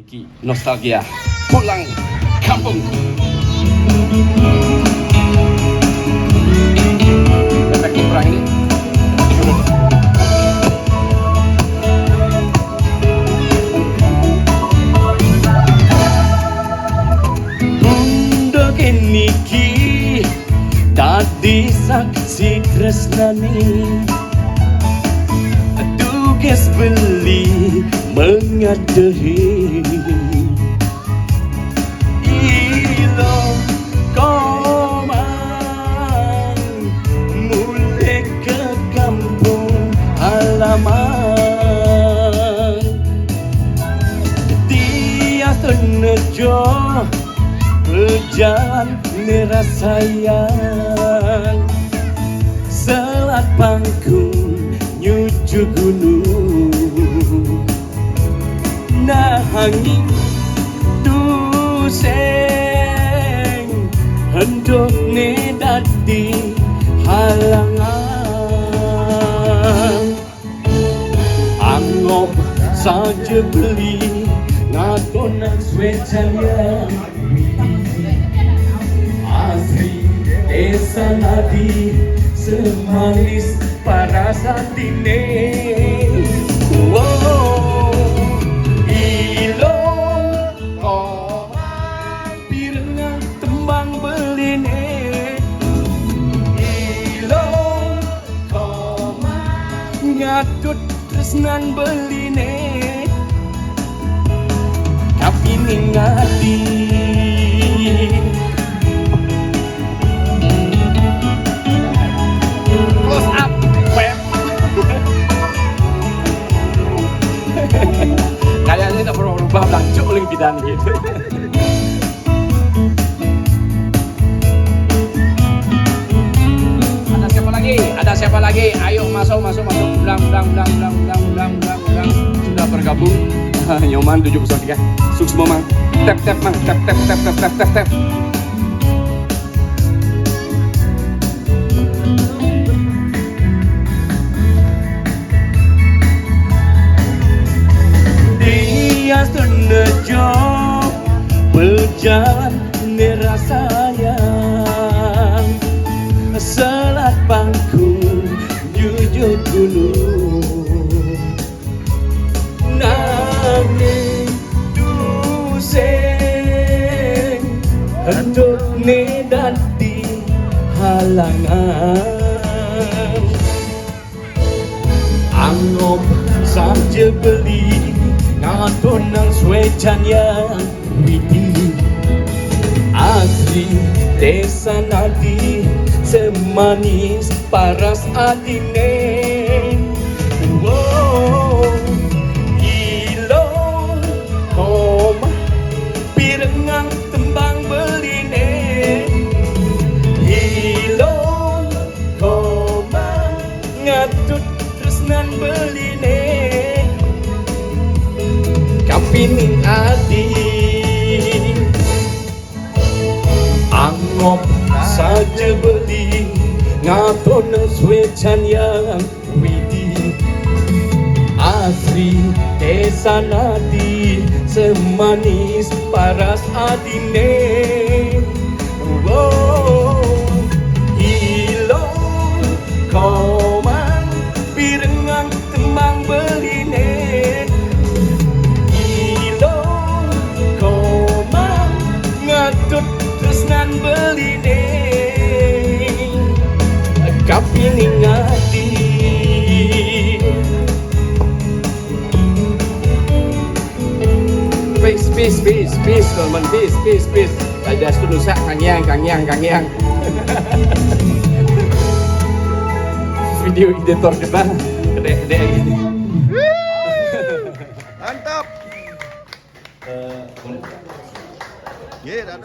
Niki nostalgia pulang kampung. Efek kurang ini. Bunda Niki tadi saksi tresnani. Tugas beli mengadehi ilo komang mulai ke kampung halaman dia senejo berjalan merah sayang selat panggung nyucu gunung nanging tuseng hendok ne dadi halangan anggap saja beli ngakonan swecaya asri desa nadi semanis paras hatine. Wow, ilong komang pirengan tembang beline. Ilong komang ngatut tresnan beline. Tapi ningati close up web. Kayaknya tidak perlu berubah lancuk oleh bidan gitu. Ada siapa lagi? Ada siapa lagi? Ayo masuk. Ulang. Sudah bergabung. Nyoman 703. Sukses Mang. Tap Mang. Tap. Dia senejo berjalan merah sayang selat panggung jujur gunung nanging tuseng hendok ne dadi halangan anggap saja beli ngatonang swecan yang widi asli desa nadi semanis paras adine. Wow, ilong koma pirengang tembang beline. Ilong koma ngatut tresnan beline. Kapining adi anggap saja beli ngaton swecan yang widi asri desa nadi semanis paras adine. Wow, ilong komang pirengang tembang beline. Tresnan beline kapining ati peace teman peace ada senusa kangyang video editor kita gede gini mantap. Yeah,